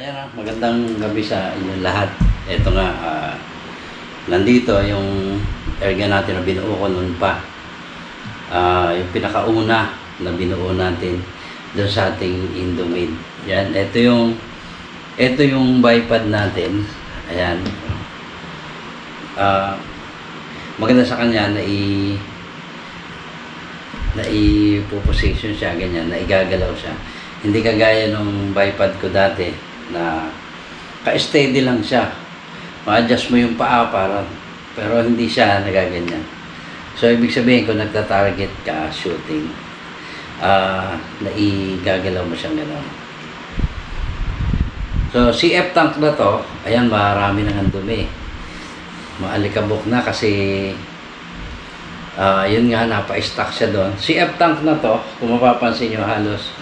Ayan na, magandang gabi sa inyong lahat. Ito nga, nandito yung area natin na binuo ko noon pa. Yung pinakauna na binuo natin doon sa ating Indomade. Yan, ito yung bipod natin. Ayan. Maganda sa kanya na i-position siya, ganyan, na igagalaw siya. Hindi kagaya nung bipod ko dati na ka-steady lang siya. Ma-adjust mo yung paa pero hindi siya nagaganyan. So, ibig sabihin kung nagta-target ka shooting, na igagalaw mo siyang gano'n. So, CF tank na to, ayan, marami nang dumi. Maalikabok na kasi yun nga, napa-stock siya doon. CF tank na to, kung mapapansin nyo, halos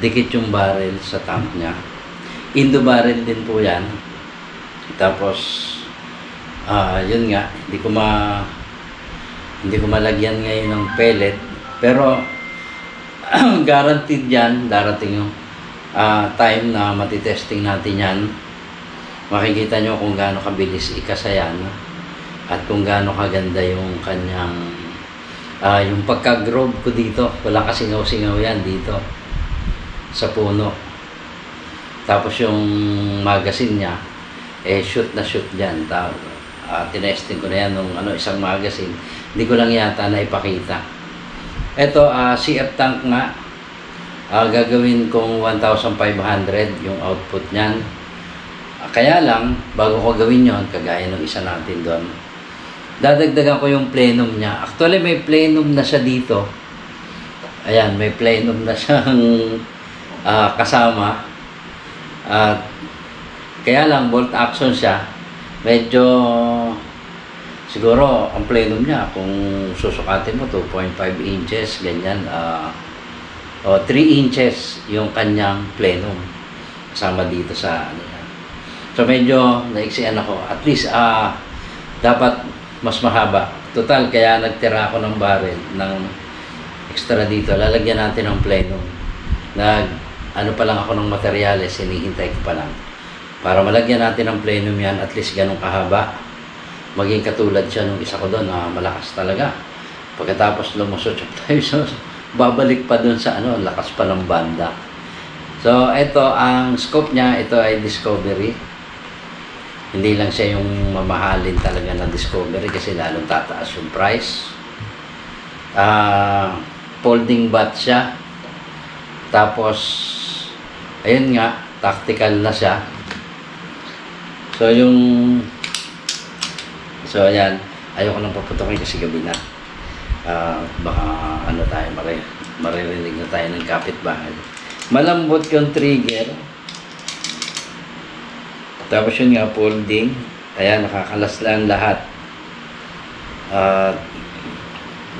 dikit yung barrel sa tank niya. Indo barrel din po yan. Tapos yun nga, hindi ko malagyan ngayon ng pellet, pero guaranteed yan, darating yung time na matitesting natin yan. Makikita nyo kung gaano kabilis ikasayan at kung gaano kaganda yung kanyang yung pagka-grove ko dito. Wala kasingaw-singaw yan dito sa puno. Tapos yung magazine niya, shoot na shoot dyan. Tinesting ko na yan nung isang magazine. Hindi ko lang yata na ipakita. Ito, CF tank nga. Gagawin kong 1,500 yung output niyan. Kaya lang, bago ko gawin yon, kagaya ng isa natin doon, dadagdagan ko yung plenum niya. Actually, may plenum na siya dito. Ayan, may plenum na siyang kasama. Kaya lang, bolt action siya. Medyo, siguro, ang plenum niya, kung susukatin mo, 2.5 inches, ganyan. O 3 inches yung kanyang plenum. Kasama dito sa, So, medyo naiksian ako. At least, dapat mas mahaba. Total, kaya nagtira ako ng barrel, ng extra dito. Lalagyan natin ng plenum. Ano pa lang ako ng materyales, hinihintay ko pa lang. Para malagyan natin ng plenum yan, at least ganun kahaba. Maging katulad siya nung isa ko doon, malakas talaga. Pagkatapos lumusot tayo, so, babalik pa doon sa lakas pa ng banda. So, ito ang scope niya, ito ay Discovery. Hindi lang siya yung mamahalin talaga na Discovery kasi lalong tataas yung price. Folding butt siya. Tapos, ayun nga, tactical na siya. So, ayan, ayoko nang paputokin kasi gabi na. Baka, tayo, maririnig na tayo ng kapitbahay. Malambot yung trigger. Tapos yun nga, folding. Ayan, nakakalaslan lahat.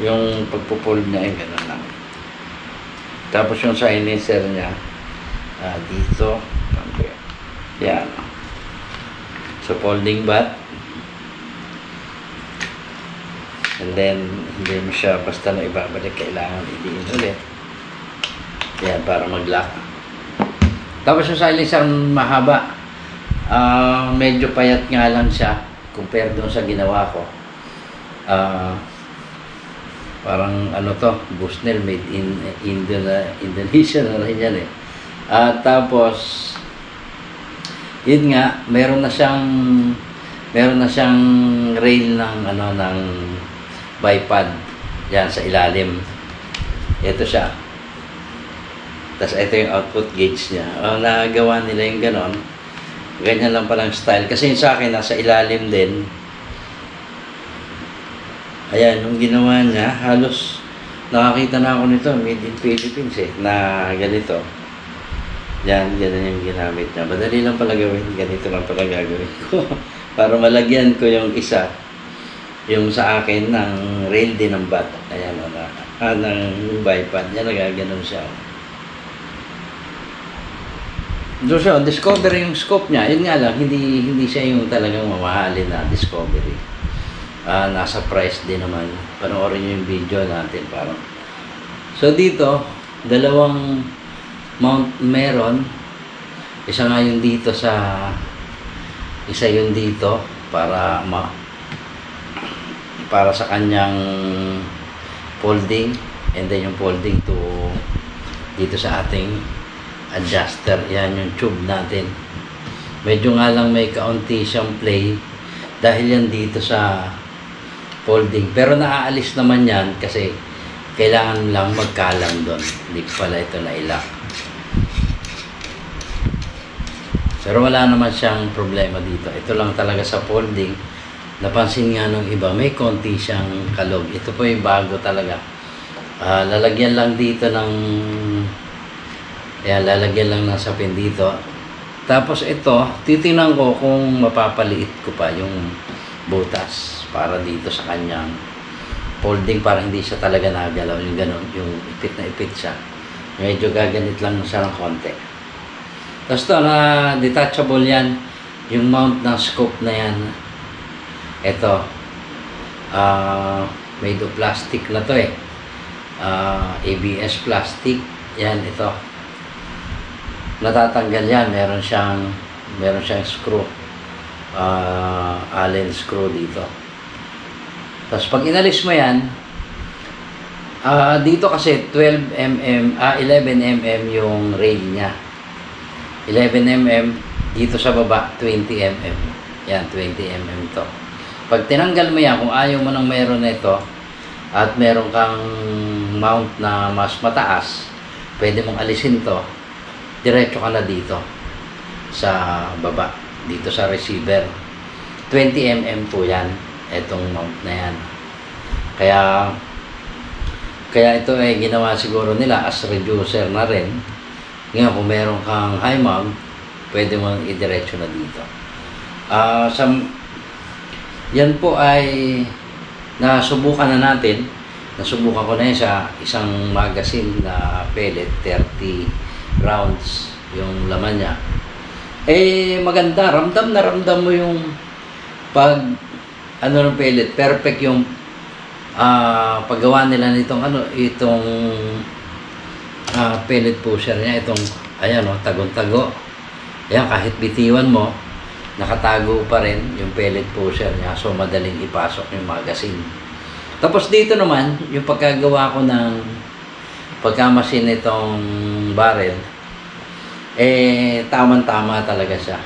Yung pagpupold niya, gano'n lang. Tapos yung silencer niya, dito. Yan. So, folding butt. And then, hindi mo siya basta na ibabalik. Kailangan idiin ulit. Yan, para mag-lock. Tapos yung silencer mahaba. Medyo payat nga lang siya compare doon sa ginawa ko. Parang Bushnell made in Indonesia na rin yan eh. Tapos yun nga, meron na siyang rail ng ng bipod yan sa ilalim. Ito siya. Tapos ito yung output gauge niya. Nagawa nila yung ganon. Ganyan lang palang style. Kasi sa akin, nasa ilalim din. Ayan, yung ginawa niya, halos nakakita na ako nito, made in Philippines na ganito. Yan, ganun yung ginamit niya. Madali lang pala gawin, ganito lang pala gagawin ko. Para malagyan ko yung isa, yung sa akin, ng rail din ng bat. Ayan, ng bipod. Yan, nagaganon siya. Doon siya, Discovery yung scope niya. Yun nga lang, hindi siya yung talagang mamahalin na Discovery. Nasa price din naman. Panoorin nyo yung video natin. So dito, dalawang mount meron. Isa nga yun dito isa yun dito para sa kanyang folding, and then yung folding to dito sa ating adjuster. Yan yung tube natin. Medyo nga lang may kaunti siyang play dahil yan dito sa folding, pero naaalis naman yan kasi kailangan lang magkalang doon. Hindi ko pala ito na-lock, pero wala naman siyang problema dito. Ito lang talaga sa folding. Napansin nga nung iba, may konti siyang kalog. Ito po yung bago talaga. Lalagyan lang dito ng lalagyan lang ng sapin dito. Tapos ito, titingnan ko kung mapapaliit ko pa yung butas para dito sa kanyang folding, para hindi siya talaga nagalaw. Yung ganun, yung ipit na ipit siya. Medyo gaganit lang siya ng konti. Tapos ito, detachable yan. Yung mount ng scope na yan. Ito, made of plastic na to eh. ABS plastic. Yan, ito. Natatanggal yan. Meron siyang screw. Allen screw dito. Tapos pag inalis mo yan, dito kasi 11mm yung rail niya. 11mm, dito sa baba 20mm. Yan, 20mm to. Pag tinanggal mo yan, kung ayaw mo nang meron na ito at meron kang mount na mas mataas, pwede mong alisin to. Diretso ka na dito sa baba, dito sa receiver. 20mm po yan, itong mount na yan. Kaya ito ay ginawa siguro nila as reducer na rin. Ngayon, kung meron kang high mount, pwede mong idiretso na dito. Yan po ay nasubukan na natin. Nasubukan ko na yan sa isang magazine na pellet, 30 rounds yung laman niya. Maganda. Ramdam na ramdam mo yung ng pellet. Perfect yung paggawa nila nitong itong pellet pusher niya. Itong, ayan o, tagong-tago. Ayan, kahit bitiwan mo, nakatago pa rin yung pellet pusher niya. So, madaling ipasok yung magazine. Tapos dito naman, yung pagkagawa ko ng pagkamasin nitong barrel, tamang-tama talaga siya.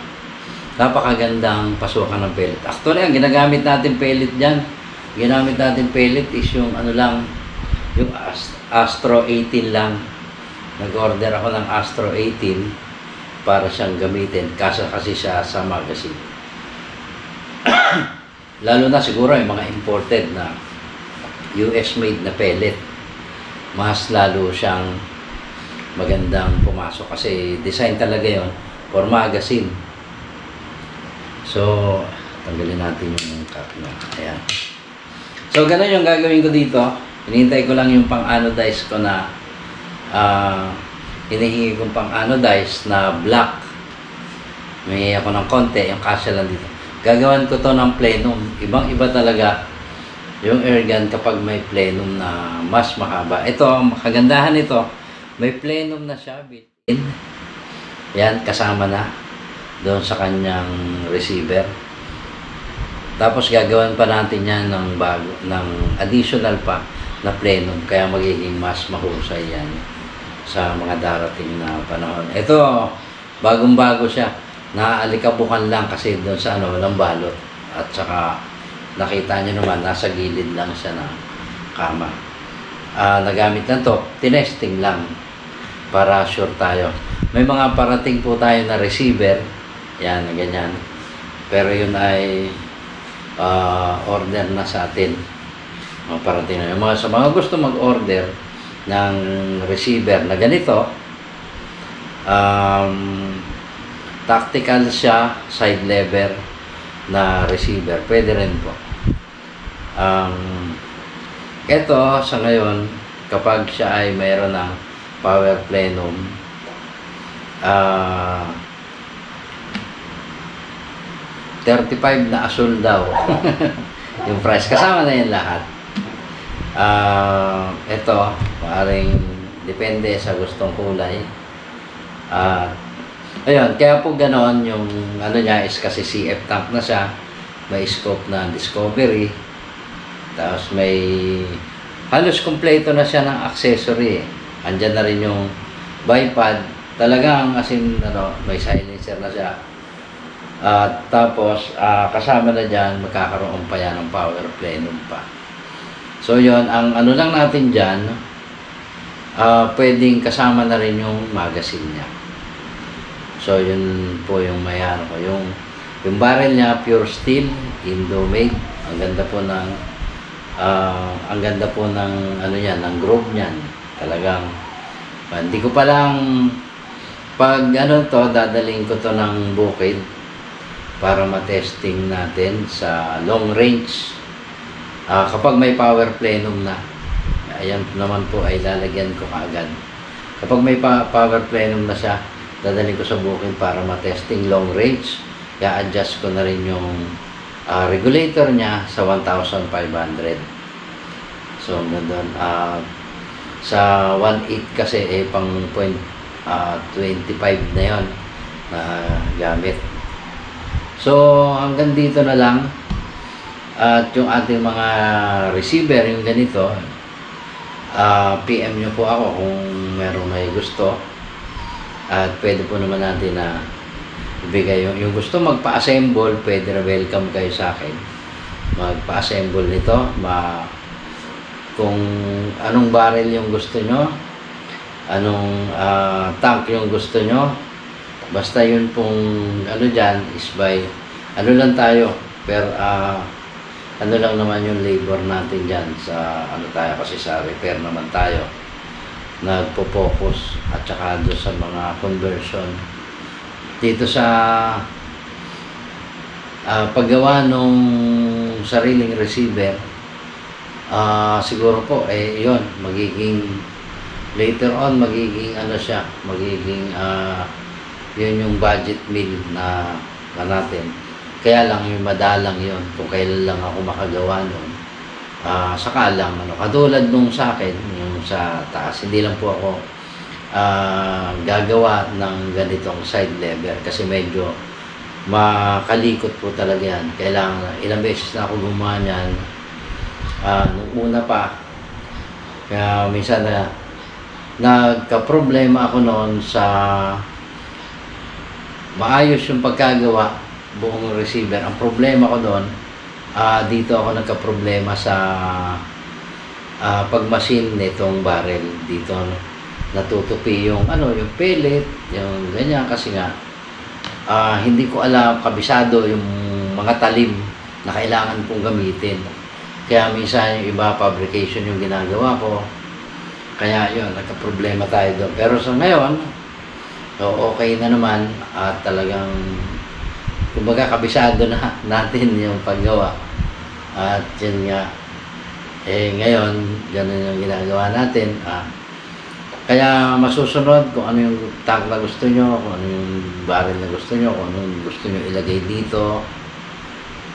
Napakagandang pasukan ng pellet. Actually, ang ginagamit natin pellet dyan, is yung yung Astro 18 lang. Nag-order ako ng Astro 18 para siyang gamitin kasi siya sa magazine. Lalo na siguro yung mga imported na US made na pellet, mas lalo siyang magandang pumasok kasi design talaga yon for magazine. So, tanggalin natin yung cap na. Ayan. So, ganun yung gagawin ko dito. Hinihintay ko lang yung pang-anodize ko na hinihingi kong pang-anodize na black. May ako ng konti, yung kasya lang dito. Gagawan ko to ng plenum. Ibang-iba talaga yung air gun kapag may plenum na mas mahaba. Ito, kagandahan nito, may plenum na siya built-in. Yan, kasama na doon sa kanyang receiver. Tapos gagawan pa natin yan ng additional pa na plenum, kaya magiging mas mahusay yan sa mga darating na panahon. Ito, bagong-bago siya. Naaalikabukan lang kasi doon sa walang balot. At saka nakita nyo naman, nasa gilid lang siya ng kama. Nagamit na to, tinesting lang para sure tayo. May mga parating po tayo na receiver, yan, ganyan. Pero yun ay order na sa atin. Mga parating na. Sa mga gusto mag-order ng receiver na ganito, tactical siya, side lever na receiver, pwede rin po. Ito sa ngayon, kapag siya ay mayroon ng power plenum, 35 na asul daw yung price, kasama na yan lahat. Ito, maaaring depende sa gustong kulay. Ayun, kaya po ganon yung ano niya is kasi CF tank na siya. May scope na Discovery. Tapos may halos kumpleto na siya ng accessory. Andyan na rin yung bipod. Talagang as in, ano, may silencer na siya. At tapos, kasama na dyan, magkakaroon pa yan ng power plenum pa. So yun, ang ano lang natin dyan, pwedeng kasama na rin yung magazine niya. So yun po yung may ano ko. Yung barrel niya, pure steel, Indo-made. Ang ganda po ng ano yan, ng groove niyan. Talagang hindi ko pa lang pag ano to, dadaling ko to ng bukid para ma-testing natin sa long range. Kapag may power plenum na, ayan naman po ay lalagyan ko kaagad. Kapag may power plenum na siya, dadaling ko sa bukid para ma-testing long range. I-adjust ko na rin yung regulator niya sa 1,500. So, doon, sa 1.8 kasi pang 0.25 na yon na gamit. So, hanggang dito na lang. At yung ating mga receiver, yung ganito, PM nyo po ako kung merong may gusto. At pwede po naman natin na ibigay yung gusto magpa-assemble, pwede na welcome kayo sa akin. Magpa-assemble nito, kung anong barrel yung gusto nyo, anong tank yung gusto nyo, basta yun pong ano dyan is by ano lang tayo, pero ano lang naman yung labor natin dyan sa ano tayo, kasi sa repair naman tayo nagpo-focus, at saka doon sa mga conversion dito sa paggawa nung sariling receiver. Siguro po yun, magiging later on, magiging ano siya, magiging yun yung budget meal na natin. Kaya lang yung madalang yun, kung kailan lang ako makagawa nun, saka lang ano, katulad nung sa akin yung sa taas, hindi lang po ako gagawa ng ganitong side lever kasi medyo makalikot po talaga yan. Kailangan, ilang beses na ako gumawa niyan nung una pa, kaya minsan na nagka-problema ako noon sa maayos yung pagkagawa buong receiver. Ang problema ko doon, dito ako nagka-problema sa pagmasin nitong barrel. Dito natutupi yung ano, yung pellet, yung ganyan, kasi nga hindi ko alam, kabisado yung mga talim na kailangan kong gamitin. Kaya minsan yung iba fabrication yung ginagawa ko. Kaya yun, nagka-problema tayo doon. Pero sa ngayon, so okay na naman, at talagang kumbaga kabisado na natin yung paggawa. At yun nga, ngayon, ganun yung ginagawa natin. Kaya masusunod kung ano yung tank na gusto nyo, kung ano yung barrel na gusto nyo, kung anong gusto nyo ilagay dito,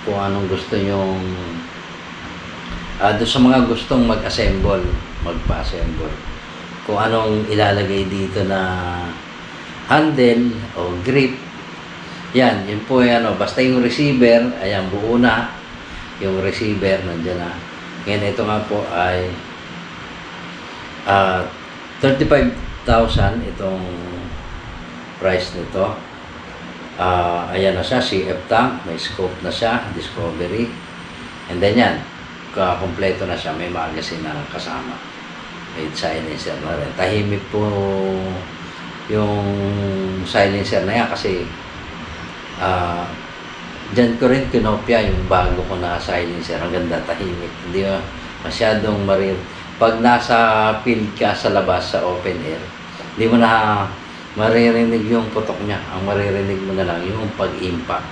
kung anong gusto nyo doon sa mga gustong mag-assemble, magpa-assemble, kung anong ilalagay dito na handle o grip, yan, yun po yan, basta yung receiver, ayan, buo na yung receiver, nandiyan na. Ngayon, ito nga po ay 35,000 itong price nito. Ayan na siya, CF tank, may scope na siya, Discovery, and then yan, kompleto na siya, may magazine na kasama, may silencer na rin. Tahimik po yung silencer na yan kasi dyan ko rin kinopya yung bago ko na silencer. Ang ganda, tahimik, hindi masyadong pag nasa field ka sa labas, sa open air, hindi mo na maririnig yung putok niya. Ang maririnig mo na lang yung pag-impact,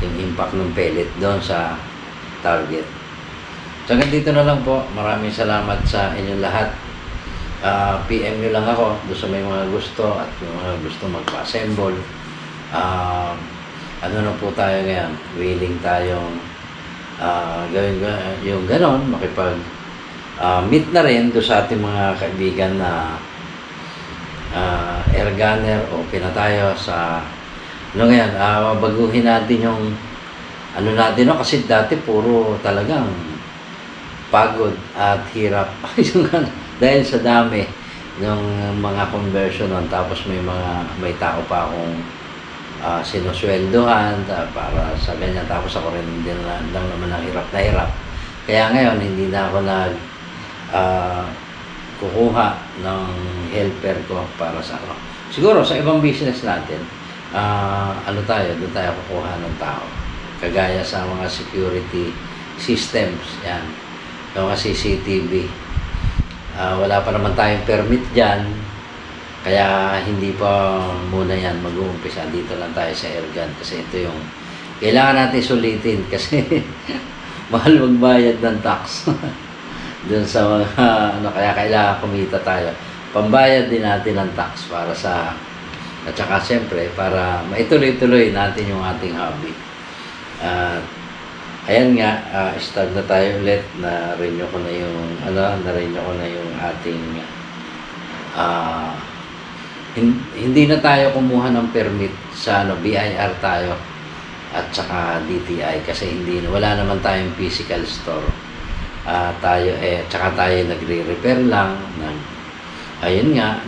yung impact ng pellet doon sa target. So hanggang dito na lang po. Maraming salamat sa inyong lahat. PM nyo lang ako doon sa may mga gusto at yung mga gusto magpa-assemble. Ano na po tayo ngayon, willing tayong gawin yung ganon, makipag meet na rin doon sa ating mga kaibigan na air gunner, open na tayo sa ano ngayon, baguhin natin yung ano natin, no? Kasi dati puro talagang pagod at hirap yung dahil sa dami ng mga conversion nun. Tapos may tao pa akong sinusweldohan para sa ganyan. Tapos ako rin din lang naman ang hirap na hirap. Kaya ngayon hindi na ako kukuha ng helper ko para sa ano. Siguro sa ibang business natin, doon tayo kukuha ng tao. Kagaya sa mga security systems, yan. Yung mga CCTV. Wala pa naman tayong permit dyan, kaya hindi pa muna yan mag-uumpisa. Dito lang tayo sa airgun kasi ito yung kailangan natin sulitin kasi mahal magbayad ng tax dun sa mga kaya kailangan kumita tayo. Pambayad din natin ng tax para sa at saka siyempre para maituloy-tuloy natin yung ating hobby. Ayan nga, start na tayo ulit. Na-renew ko na yung ating hindi na tayo kumuha ng permit sa BIR tayo at saka DTI kasi wala naman tayong physical store. Tsaka tayo nagre-repair lang ayun nga,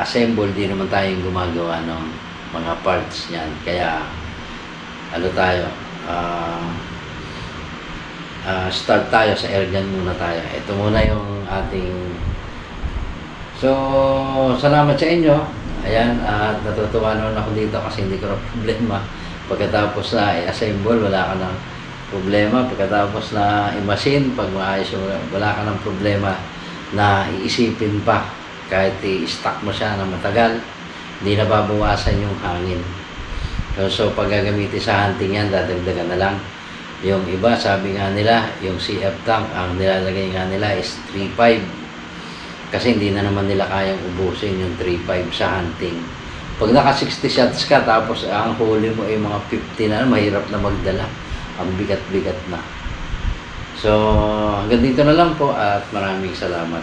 assemble, di naman tayong gumagawa ng mga parts niyan. Kaya start tayo sa airgun muna tayo. Ito muna yung ating salamat sa inyo. Ayan, at natutuwa naman ako dito kasi hindi ko na problema. Pagkatapos na i-assemble, wala ka ng problema. Pagkatapos na i-machine, pag maayos, wala ka ng problema na iisipin pa. Kahit i-stack mo siya na matagal, hindi na babawasan yung hangin. So pag gagamitin sa hunting yan, dadagdagan na lang. Yung iba, sabi nga nila, yung CF tank, ang nilalagay nga nila is 3.5. Kasi hindi na naman nila kayang ubusin yung 3.5 sa hunting. Pag naka 60 shots ka, tapos ang huli mo ay mga 50 na, mahirap na magdala. Ang bigat-bigat na. So, hanggang dito na lang po at maraming salamat.